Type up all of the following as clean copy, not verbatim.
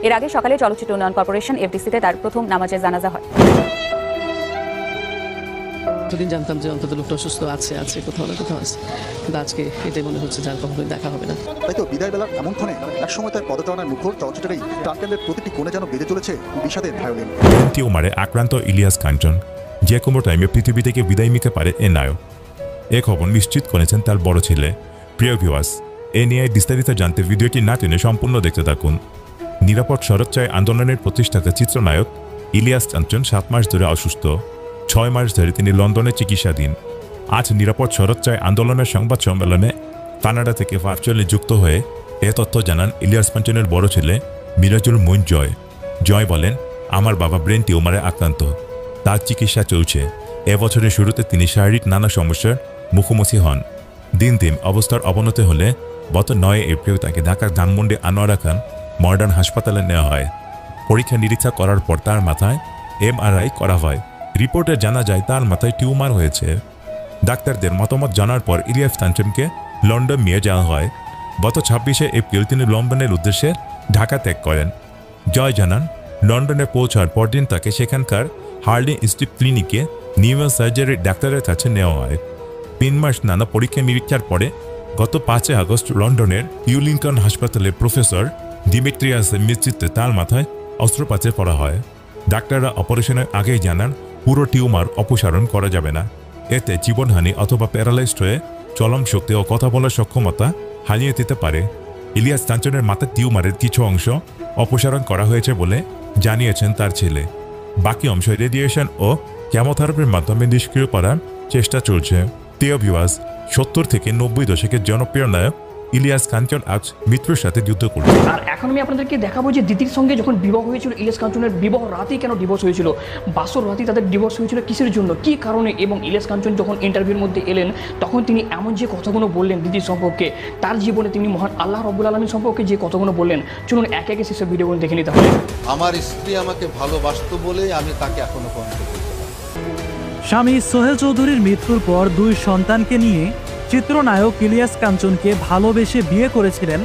এর আগে সকালে চলচ্চিত্র উন্নয়ন কর্পোরেশন এফডিসিতে তার প্রথম নামাজে জানাজা হয়। এতদিন জানতাম যে অন্তত লোকটা অসুস্থ আছে কোথাও না কোথাও আছে, কিন্তু আজকে এটাই মনে হচ্ছে যার কখনোই দেখা হবে না। তাই তো বিদায় বেলার এমন ক্ষণে একসময় তার পদচারণার মুখর চলচ্চিত্রের এই টানকেন্দ্রের প্রতিটি কোণে যেন বেজে চলেছে বিষাদের ভায়োলিন। টিউমারে আক্রান্ত ইলিয়াস কাঞ্চন যে কোনো টাইমে পৃথিবী থেকে বিদায় নিতে পারে এ নায়ক। এ খবর নিশ্চিত করেছেন তার বড় ছেলে। প্রিয় ভিউয়ার্স, এ নিয়ে বিস্তারিত জানতে ভিডিওটি না টেনে সম্পূর্ণ দেখতে থাকুন। নিরাপদ সড়ক চাই আন্দোলনের প্রতিষ্ঠাতা চিত্রনায়ক ইলিয়াস কাঞ্চন 7 মাস ধরে অসুস্থ। 6 মাস ধরে তিনি লন্ডনে চিকিৎসাধীন। আজ নিরাপদ সড়ক চাই আন্দোলনের সংবাদ সম্মেলনে কানাডা থেকে ভার্চুয়ালি যুক্ত হয়ে এ তথ্য জানান ইলিয়াস কাঞ্চনের বড় ছেলে মিরাজুল মুইন জয়। জয় বলেন, আমার বাবা ব্রেন টিউমারে আক্রান্ত, তার চিকিৎসা চলছে। এবছরের শুরুতে তিনি শারীরিক নানা সমস্যার মুখোমুখি হন। দিন দিন অবস্থার অবনতি হলে গত 9 এপ্রিল তাকে ঢাকার ধানমন্ডি আনোয়ারা খান মডার্ন হাসপাতালে নেওয়া হয়। পরীক্ষা নিরীক্ষা করার পর তার মাথায় MRI করা হয়। রিপোর্টে জানা যায় তার মাথায় টিউমার হয়েছে। ডাক্তারদের মতামত জানার পর ইলিয়াস কাঞ্চনকে লন্ডন নিয়ে যাওয়া হয়। গত 26 এপ্রিল তিনি লন্ডনের উদ্দেশ্যে ঢাকা ত্যাগ করেন। জয় জানান, লন্ডনে পৌঁছার পরদিন তাকে সেখানকার হার্লি ইনস্টিটিউট ক্লিনিকে নিউরো সার্জারি ডাক্তারের কাছে নেওয়া হয়। 3 মাস নানা পরীক্ষা নিরীক্ষার পরে গত 5 আগস্ট লন্ডনের ইউলিংটন হাসপাতালে প্রফেসর ডিমিট্রিয়াসের নেতৃত্বে তার মাথায় অস্ত্রোপচার করা হয়। ডাক্তাররা অপারেশনের আগেই জানান পুরো টিউমার অপসারণ করা যাবে না। এতে জীবনহানি অথবা প্যারালাইজড হয়ে চলন শক্তি ও কথা বলার সক্ষমতা হারিয়ে দিতে পারে। ইলিয়াস কাঞ্চনের মাথার টিউমারের কিছু অংশ অপসারণ করা হয়েছে বলে জানিয়েছেন তার ছেলে। বাকি অংশ রেডিয়েশন ও কেমোথেরাপির মাধ্যমে নিষ্ক্রিয় করার চেষ্টা চলছে। প্রিয় ভিউয়ার্স, 70 থেকে 90 দশকের জনপ্রিয় নায়ক ইলিয়াস কাঞ্চন আজ মৃত্যুর সাথে যুদ্ধ করছে। আর এখন আমি আপনাদেরকে দেখাবো যে দিদির সঙ্গে যখন বিবাহ হয়েছিল, ইলিয়াস কাঞ্চনের বিবাহ রাতেই কেন ডিভোর্স হয়েছিল, বাসর রাতেই তাদের ডিভোর্স হয়েছিল কিসের জন্য, কি কারণে, এবং ইলিয়াস কাঞ্চন যখন ইন্টারভিউর মধ্যে এলেন তখন তিনি এমন যে কথাগুলো বললেন দিদির সম্পর্কে, তার জীবনে তিনি মহান আল্লাহ রাব্বুল আলামিন সম্পর্কে যে কথাগুলো বললেন, চলুন একে একে সেসব ভিডিওগুলো দেখে নিতে হবে। আমার স্ত্রী আমাকে ভালোবাসতো বলে আমি তাকে এখনো কন্ট্রোল করতে পারি। স্বামী সোহেল চৌধুরীর মৃত্যুর পর 2 সন্তানকে নিয়ে চিত্রনায়ক ইলিয়াস কাঞ্চনকে ভালোবেসে বিয়ে করেছিলেন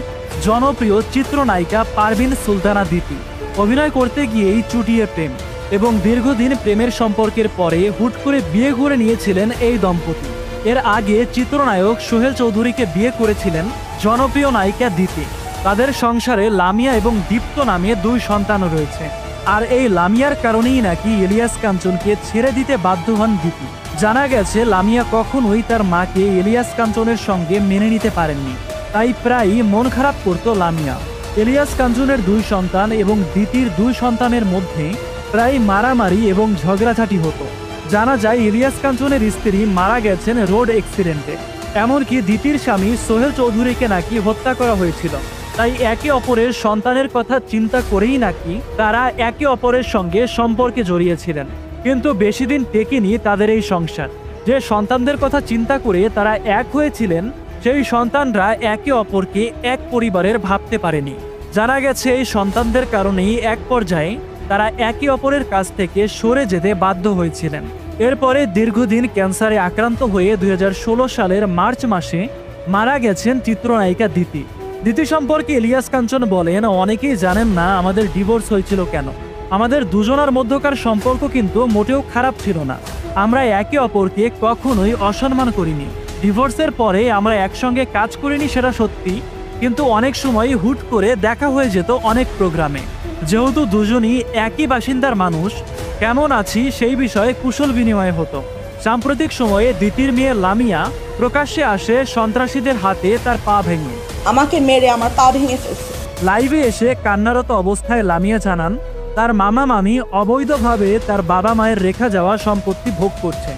জনপ্রিয় চিত্রনায়িকা পারভিন সুলতানা দিতি। অভিনয় করতে গিয়েই চুটিয়ে প্রেম এবং দীর্ঘদিন প্রেমের সম্পর্কের পরে হুট করে বিয়ে করে নিয়েছিলেন এই দম্পতি। এর আগে চিত্রনায়ক সোহেল চৌধুরীকে বিয়ে করেছিলেন জনপ্রিয় নায়িকা দিতি। তাদের সংসারে লামিয়া এবং দীপ্ত নামে 2 সন্তানও রয়েছে। আর এই লামিয়ার কারণেই নাকি ইলিয়াস কাঞ্চনকে ছেড়ে দিতে বাধ্য হন দিতি। জানা গেছে লামিয়া কখনোই তার মাকে ইলিয়াস কাঞ্চনের সঙ্গে মেনে নিতে পারেননি, তাই প্রায়ই মন খারাপ করত লামিয়া। ইলিয়াস কাঞ্চনের 2 সন্তান এবং দিতির 2 সন্তানের মধ্যে প্রায় মারামারি এবং ঝগড়াঝাটি হতো। জানা যায় ইলিয়াস কাঞ্চনের স্ত্রী মারা গেছেন রোড অ্যাক্সিডেন্টে। এমনকি দিতির স্বামী সোহেল চৌধুরীকে নাকি হত্যা করা হয়েছিল। তাই একে অপরের সন্তানের কথা চিন্তা করেই নাকি তারা একে অপরের সঙ্গে সম্পর্কে জড়িয়েছিলেন। কিন্তু বেশি দিন টেকেনি তাদের এই সংসার। যে সন্তানদের কথা চিন্তা করে তারা এক হয়েছিলেন, সেই সন্তানরা একে অপরকে এক পরিবারের ভাবতে পারেনি। জানা গেছে এই সন্তানদের কারণেই এক পর্যায়ে তারা একে অপরের কাছ থেকে সরে যেতে বাধ্য হয়েছিলেন। এরপরে দীর্ঘদিন ক্যান্সারে আক্রান্ত হয়ে 2016 সালের মার্চ মাসে মারা গেছেন চিত্রনায়িকা দিতি। দিতি সম্পর্কে ইলিয়াস কাঞ্চন বলেন, অনেকেই জানেন না আমাদের ডিভোর্স হয়েছিল কেন। আমাদের দুজনের মধ্যকার সম্পর্ক কিন্তু মোটেও খারাপ ছিল না। আমরা একে অপরকে কখনোই অসম্মান করিনি। ডিভোর্সের পরে আমরা একসঙ্গে কাজ করিনি সেটা সত্যি, কিন্তু অনেক সময় হুট করে দেখা হয়ে যেত অনেক প্রোগ্রামে। যেহেতু দুজনই একই বাসিন্দার মানুষ, কেমন আছি সেই বিষয়ে কুশল বিনিময় হতো। সাম্প্রতিক সময়ে দিতির মেয়ে লামিয়া প্রকাশ্যে আসে সন্ত্রাসীদের হাতে তার পা ভেঙে। আমাকে মেরে আমার পা ভেঙে ফেলছে। লাইভে এসে কান্নারত অবস্থায় লামিয়া জানান তার মামা মামি অবৈধভাবে তার বাবা মায়ের রেখা যাওয়া সম্পত্তি ভোগ করছে।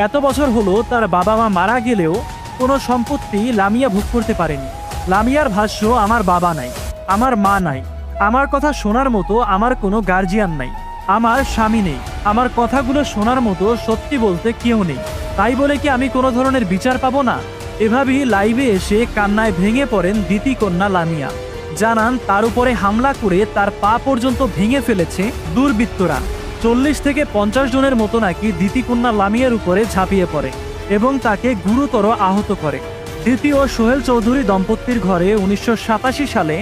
এত বছর হলো তার বাবা মা মারা গেলেও কোনো সম্পত্তি লামিয়া ভোগ করতে পারেনি। লামিয়ার ভাষ্য, আমার বাবা নাই, আমার মা নাই, আমার কথা শোনার মতো আমার কোনো গার্জিয়ান নাই, আমার স্বামী নেই, আমার কথাগুলো শোনার মতো সত্যি বলতে কেউ নেই। তাই বলে কি আমি কোনো ধরনের বিচার পাবো না? এভাবেই লাইভে এসে কান্নায় ভেঙে পড়েন দিতি কন্যা লামিয়া। জানান তার উপরে হামলা করে তার পা পর্যন্ত ভেঙে ফেলেছে দুর্বৃত্তরা। 40 থেকে 50 জনের মতো নাকি দিতি কন্যা লামিয়ার উপরে ঝাঁপিয়ে পড়ে এবং তাকে গুরুতর আহত করে। দিতি ও সোহেল চৌধুরী দম্পতির ঘরে 1987 সালে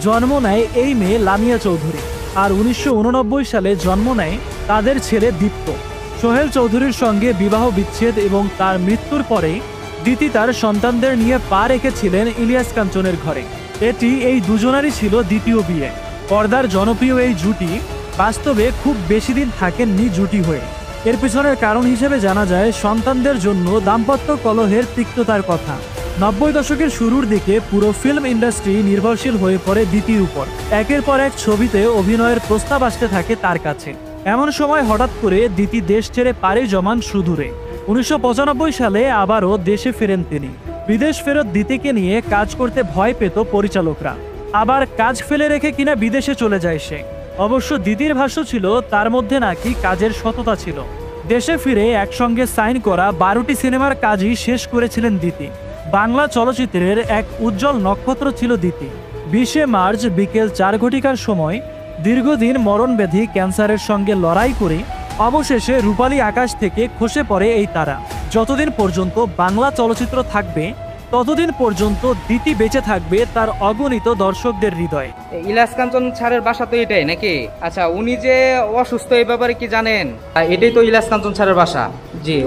জন্ম নেয় এই মেয়ে লামিয়া চৌধুরী। আর 1989 সালে জন্ম নেয় তাদের ছেলে দীপ্ত। সোহেল চৌধুরীর সঙ্গে বিবাহ বিচ্ছেদ এবং তার মৃত্যুর পরে দিতি তার সন্তানদের নিয়ে পা রেখেছিলেন ইলিয়াস কাঞ্চনের ঘরে। এটি এই দুজনারই ছিল দ্বিতীয় বিয়ে। পর্দার জনপ্রিয় এই জুটি বাস্তবে খুব বেশি দিন থাকেননি জুটি হয়ে। এর পিছনের কারণ হিসেবে জানা যায় সন্তানদের জন্য দাম্পত্য কলহের তিক্ততার কথা। 90 দশকের শুরুর দিকে পুরো ফিল্ম ইন্ডাস্ট্রি নির্ভরশীল হয়ে পড়ে দিতির উপর। একের পর এক ছবিতে অভিনয়ের প্রস্তাব আসতে থাকে তার কাছে। এমন সময় হঠাৎ করে দিতি দেশ ছেড়ে পাড়ি জমান সুদূরে। 1995 সালে আবারও দেশে ফেরেন তিনি। বিদেশ ফেরত দিতিকে নিয়ে কাজ করতে ভয় পেত পরিচালকরা। আবার কাজ ফেলে রেখে কিনা বিদেশে চলে যায় সে। অবশ্য দিতির ভাষ্য ছিল তার মধ্যে নাকি কাজের সততা ছিল। দেশে ফিরে একসঙ্গে সাইন করা 12টি সিনেমার কাজই শেষ করেছিলেন দিতি। বাংলা চলচ্চিত্রের এক উজ্জ্বল নক্ষত্র ছিল দিতি। 20 মার্চ বিকেল 4 ঘটিকার সময় দীর্ঘদিন মরণব্যাধি ক্যান্সারের সঙ্গে লড়াই করে অবশেষে রূপালী আকাশ থেকে খসে পড়ে এই তারা। যতদিন পর্যন্ত বাংলা চলচ্চিত্র থাকবে ততদিন পর্যন্ত দিতি বেঁচে থাকবে তার অগণিত দর্শকদের হৃদয়ে। ইলিয়াস কাঞ্চন স্যারের বাসা তো এটাই নাকি? আচ্ছা, উনি যে অসুস্থ এই ব্যাপারে কি জানেন? এটাই তো ইলিয়াস কাঞ্চন স্যারের বাসা। জি,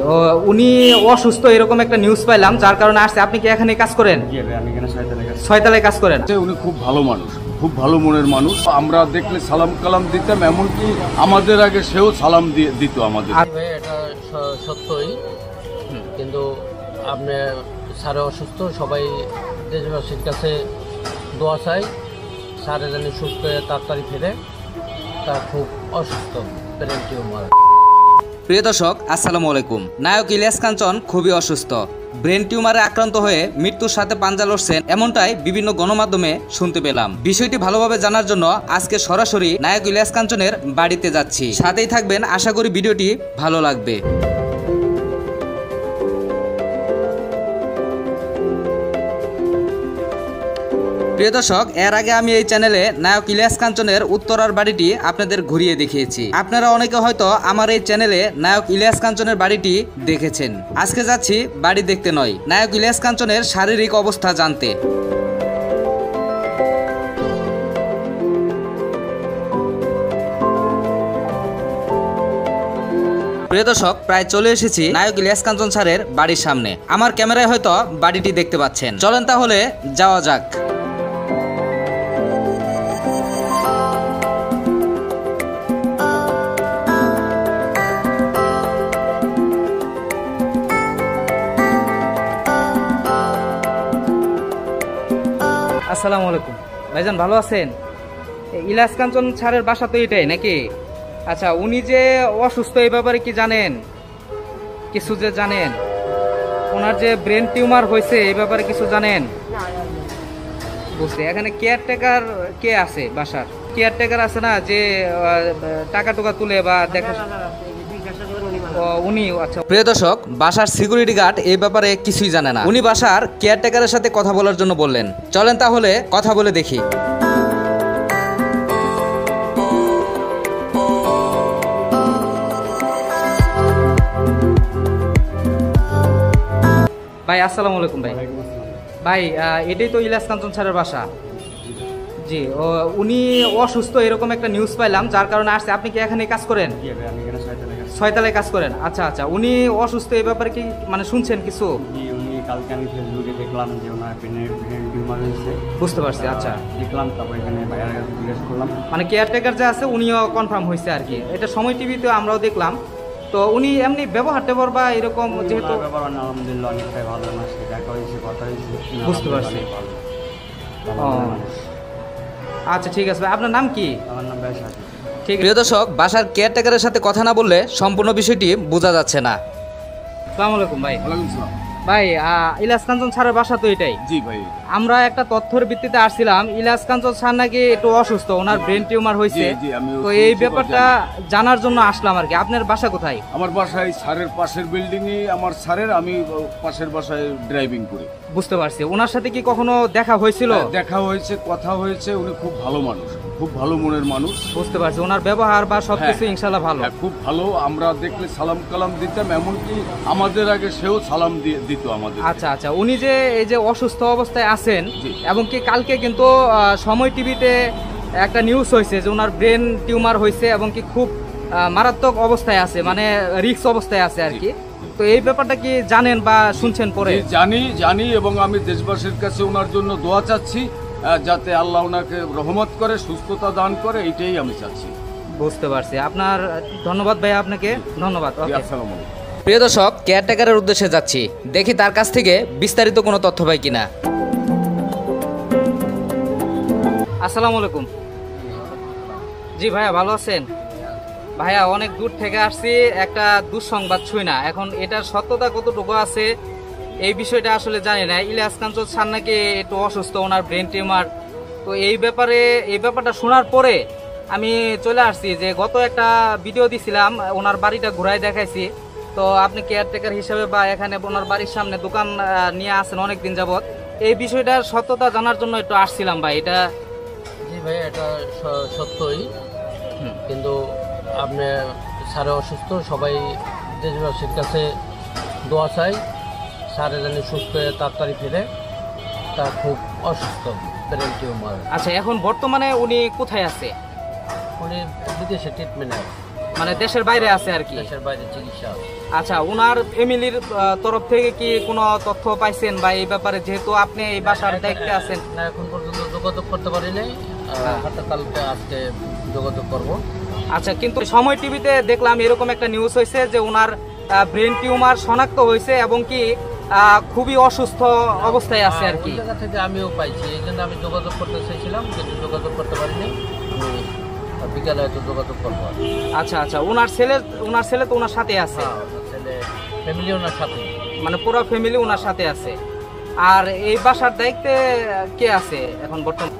উনি অসুস্থ এরকম একটা নিউজ পাইলাম, যার কারণে আসছে। আপনি কি এখানে কাজ করেন? আমি এখানে ছয়তলায় কাজ করেন। উনি খুব ভালো মানুষ, খুব ভালো মনের মানুষ। আমরা দেখলে সালাম কালাম দিতাম, এমনকি আমাদের আগে সেও সালাম দিত আমাদের। এটা সত্যই, কিন্তু আপনি স্যার অসুস্থ, সবাই দেশবাসীর কাছে দোয়া চাই স্যারে যেন সুস্থ হয়ে তাড়াতাড়ি ফিরে। তার খুব অসুস্থ, ব্রেন টিউমার। প্রিয় দর্শক, আসসালামু আলাইকুম। নায়ক ইলিয়াস কাঞ্চন খুবই অসুস্থ, ব্রেন টিউমারে আক্রান্ত হয়ে মৃত্যুর সাথে পাঞ্জা লড়ছেন, এমনটাই বিভিন্ন গণমাধ্যমে শুনতে পেলাম। বিষয়টি ভালোভাবে জানার জন্য আজকে সরাসরি নায়ক ইলিয়াস কাঞ্চনের বাড়িতে যাচ্ছি। সাথেই থাকবেন, আশা করি ভিডিওটি ভালো লাগবে। প্রিয় দর্শক, এর আগে আমি এই চ্যানেলে নায়ক ইলিয়াস কাঞ্চনের উত্তরার বাড়িটি আপনাদের ঘুরিয়ে দেখিয়েছি। আপনারা অনেকে হয়তো আমার এই চ্যানেলে নায়ক ইলিয়াস কাঞ্চনের বাড়িটি দেখেছেন। আজকে যাচ্ছি বাড়ি দেখতে নয়, নায়ক ইলিয়াস কাঞ্চনের শারীরিক অবস্থা জানতে। প্রিয় দর্শক, প্রায় চলে এসেছি নায়ক ইলিয়াস কাঞ্চন স্যারের বাড়ির সামনে। আমার ক্যামেরায় হয়তো বাড়িটি দেখতে পাচ্ছেন। চলেন তাহলে যাওয়া যাক। আসসালামু আলাইকুম ভাইজান, ভালো আছেন? ইলিয়াস কাঞ্চন স্যারের বাসা তো এটাই নাকি? আচ্ছা, উনি যে অসুস্থ এই ব্যাপারে কি জানেন? কিছু যে জানেন, ওনার যে ব্রেন টিউমার হয়েছে এই ব্যাপারে কিছু জানেন? বুঝতে, এখানে কেয়ারটেকার কে আছে? বাসার কেয়ারটেকার আছে না, যে টাকা টুকা তুলে বা দেখা? উনি। আচ্ছা, প্রিয় দর্শক, বাসার সিকিউরিটি গার্ড এই ব্যাপারে কিছুই জানে না। উনি বাসার কেয়ারটেকারের সাথে কথা বলার জন্য বললেন। চলেন তাহলে কথা বলে দেখি। ভাই আসসালামু আলাইকুম। ভাই এটাই তো ইলিয়াস কাঞ্চন স্যারের বাসা? জি, উনি অসুস্থ এরকম একটা নিউজ পাইলাম, যার কারণে আসছে। আপনি কি এখানে কাজ করেন? ছয়তলায় কাজ করেন। আচ্ছা আচ্ছা, উনি অসুস্থ এই ব্যাপারে কি মানে শুনছেন কিছু? কালকে আমি ফেসবুকে দেখলাম যে ওনার ব্রেন টিউমার হয়েছে। বুঝতে পারছি। আচ্ছা, দেখলাম, তারপর এখানে বাইরে জিজ্ঞেস করলাম। মানে কেয়ারটেকার যে আছে উনিও কনফার্ম হয়েছে আর কি। এটা সময় টিভিতে আমরাও দেখলাম। তো উনি এমনি ব্যবহার টেবর বা এরকম, যেহেতু আলহামদুলিল্লাহ অনেকটাই ভালো, ওনার সাথে দেখা হয়েছে, কথা হয়েছে। বুঝতে পারছি। আচ্ছা ঠিক আছে ভাই, আপনার নাম কি? আমার নাম বেশ। ঠিক। প্রিয় দর্শক, বাসার কেয়ারটেকারের সাথে কথা না বললে সম্পূর্ণ বিষয়টি বোঝা যাচ্ছে না। আসসালামু আলাইকুম ভাই। ভাই ইলিয়াস কাঞ্চন স্যারের বাসা তো এটাই? জি ভাই। আমরা একটা তথ্যের ভিত্তিতে আসছিলাম, ইলিয়াস কাঞ্চন স্যার নাকি একটু অসুস্থ, ওনার ব্রেন টিউমার হয়েছে। তো এই ব্যাপারটা জানার জন্য আসলাম আর কি। আপনার বাসা কোথায়? আমার বাসায় স্যারের পাশের বিল্ডিং এ আমার স্যারের, আমি পাশের বাসায় ড্রাইভিং করি। বুঝতে পারছি। ওনার সাথে কি কখনো দেখা হয়েছিল? দেখা হয়েছে, কথা হয়েছে। উনি খুব ভালো মানুষ, খুব ভালো মনের মানুষ। বুঝতে পারছি, ওনার ব্যবহার বা সবকিছু ইনশাআল্লাহ ভালো। খুব ভালো, আমরা দেখলে সালাম কালাম দিতাম, এমনকি আমাদের আগে সেও সালাম দিত আমাদের। আচ্ছা আচ্ছা, উনি যে এই যে অসুস্থ অবস্থায় আছেন এবং কি কালকে কিন্তু সময় টিভিতে একটা নিউজ হয়েছে যে ওনার ব্রেন টিউমার হয়েছে এবং কি খুব মারাত্মক অবস্থায় আছে, মানে রিস্ক অবস্থায় আছে আর কি। তো এই ব্যাপারটা কি জানেন বা শুনছেন পরে? জানি এবং আমি দেশবাসীর কাছে ওনার জন্য দোয়া চাচ্ছি, যাতে আল্লাহ ওনাকে রহমত করে, সুস্থতা দান করে, এইটাই আমি চাচ্ছি। বুঝতে পারছি, আপনার ধন্যবাদ ভাইয়া, আপনাকে ধন্যবাদ। আসসালামু আলাইকুম। প্রিয় দর্শক, কেয়ারটেকারের উদ্দেশ্যে যাচ্ছি, দেখি তার কাছ থেকে বিস্তারিত কোনো তথ্য পাই কিনা। আসসালামু আলাইকুম। জি ভাইয়া, ভালো আছেন? ভাইয়া, অনেক দূর থেকে আসছি, একটা দুঃসংবাদ ছুঁই না, এখন এটার সত্যতা কতটুকু আছে এই বিষয়টা আসলে জানি না। ইলিয়াস কাঞ্চন স্যার নাকি একটু অসুস্থ, ওনার ব্রেন টিউমার। তো এই ব্যাপারটা শোনার পরে আমি চলে আসছি যে গত একটা ভিডিও দিছিলাম, ওনার বাড়িটা ঘুরাই দেখাইছি। তো আপনি কেয়ারটেকার হিসেবে বা এখানে ওনার বাড়ির সামনে দোকান নিয়ে আসেন অনেক দিন যাবত, এই বিষয়টার সত্যতা জানার জন্য একটু আসছিলাম ভাই। এটা জি ভাই, এটা সত্যই, কিন্তু আপনি স্যারে অসুস্থ, সবাই দেশবাসীর কাছে দোয়া চাই স্যারে যেন সুস্থ হয়ে তাড়াতাড়ি ফিরে। তা খুব অসুস্থ, ব্রেন টিউমার। আচ্ছা, এখন বর্তমানে উনি কোথায় আছে? উনি বিদেশে ট্রিটমেন্টে, মানে দেশের বাইরে আছে আর কি? দেশের বাইরে চিকিৎসা। আচ্ছা, ওনার ফ্যামিলির তরফ থেকে কি কোনো তথ্য পাইছেন বা এই ব্যাপারে, যেহেতু আপনি এই বাসার দায়িত্বে আছেন? না, এখন পর্যন্ত যোগাযোগ করতে পারি নাই, হয়তো কালকে আজকে যোগাযোগ করব। আচ্ছা, কিন্তু সময় টিভিতে দেখলাম এরকম একটা নিউজ হয়েছে যে ওনার ব্রেন টিউমার শনাক্ত হয়েছে এবং কি খুবই অসুস্থ অবস্থায় আছে আর কি। ওই জায়গা থেকে আমিও পাইছি, এই জন্য আমি যোগাযোগ করতে চাইছিলাম, কিন্তু যোগাযোগ করতে পারিনি। আমি বিকালে হয়তো যোগাযোগ করবো। আচ্ছা আচ্ছা, ওনার ছেলে তো ওনার সাথে আছে? ছেলে ফ্যামিলি ওনার সাথে, মানে পুরো ফ্যামিলি ওনার সাথে আছে। আর এই বাসার দায়িত্বে কে আছে এখন বর্তমান?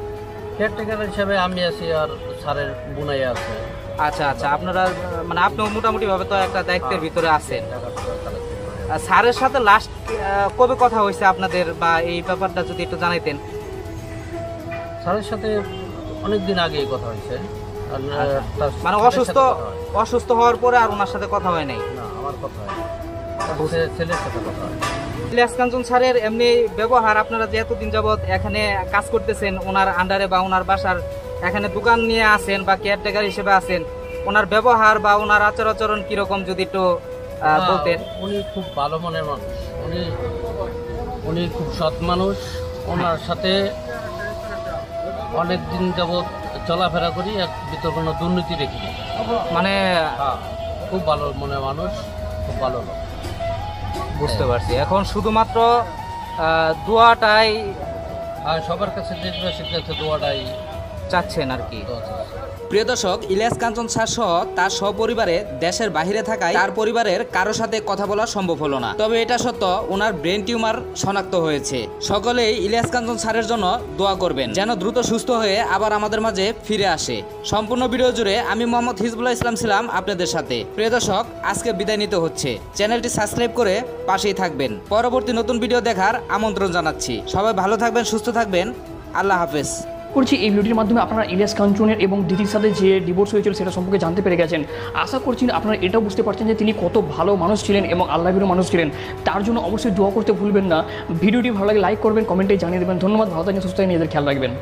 কেয়ারটেকার হিসেবে আমি আছি, আর স্যারের বুনাই আছে। আচ্ছা আচ্ছা, আপনারা মানে আপনিও মোটামুটি ভাবে তো একটা দায়িত্বের ভিতরে আছেন। স্যারের সাথে লাস্ট কবে কথা হয়েছে আপনাদের, বা এই ব্যাপারটা যদি একটু জানাইতেন। স্যারের সাথে অনেকদিন আগেই কথা হয়েছে, মানে অসুস্থ হওয়ার পরে আর ওনার সাথে কথা হয় নাই? না, আমার কথা হয়, ছেলের সাথে কথা হয়। ইলিয়াস কাঞ্চন স্যারের এমনি ব্যবহার, আপনারা যে এতদিন যাবৎ এখানে কাজ করতেছেন ওনার আন্ডারে বা ওনার বাসার এখানে দোকান নিয়ে আসেন বা কেয়ারটেকার হিসেবে আছেন, ওনার ব্যবহার বা ওনার আচার আচরণ কিরকম যদি একটু বলতেন। উনি খুব ভালো মনের মানুষ, উনি খুব সৎ মানুষ। ওনার সাথে অনেক দিন যাবৎ চলাফেরা করি, এক ভিতর কোনো দুর্নীতি দেখি, মানে খুব ভালো মনের মানুষ, খুব ভালো লোক। বুঝতে পারছি, এখন শুধুমাত্র দোয়াটাই সবার কাছে, দেশবাসীর কাছে দোয়াটাই চাচ্ছেন আর কি। প্রিয় দর্শক, ইলিয়াস কাঞ্চন স্যার সহ তার সপরিবারে দেশের বাহিরে থাকায় তার পরিবারের কারো সাথে কথা বলা সম্ভব হলো না। তবে এটা সত্য, ওনার ব্রেন টিউমার শনাক্ত হয়েছে। সকলেই ইলিয়াস কাঞ্চন স্যারের জন্য দোয়া করবেন, যেন দ্রুত সুস্থ হয়ে আবার আমাদের মাঝে ফিরে আসে। সম্পূর্ণ ভিডিও জুড়ে আমি মোহাম্মদ হিজবুল্লাহ ইসলাম ছিলাম আপনাদের সাথে। প্রিয় দর্শক, আজকে বিদায় নিতে হচ্ছে। চ্যানেলটি সাবস্ক্রাইব করে পাশেই থাকবেন। পরবর্তী নতুন ভিডিও দেখার আমন্ত্রণ জানাচ্ছি। সবাই ভালো থাকবেন, সুস্থ থাকবেন। আল্লাহ হাফেজ। করছি এই ভিডিওটির মাধ্যমে আপনারা ইলিয়াস কাঞ্চনের এবং দিদির সাথে যে ডিভোর্স হয়েছিল সেটা সম্পর্কে জানতে পেরে গেছেন। আশা করছি আপনারা এটাও বুঝতে পারছেন যে তিনি কত ভালো মানুষ ছিলেন এবং আল্লাহভীরু মানুষ ছিলেন। তার জন্য অবশ্যই দোয়া করতে ভুলবেন না। ভিডিওটি ভালো লাগে লাইক করবেন, কমেন্টে জানিয়ে দেবেন। ধন্যবাদ, ভালো থাকবেন, সুস্থ থাকবেন, নিজেদের খেয়াল রাখবেন।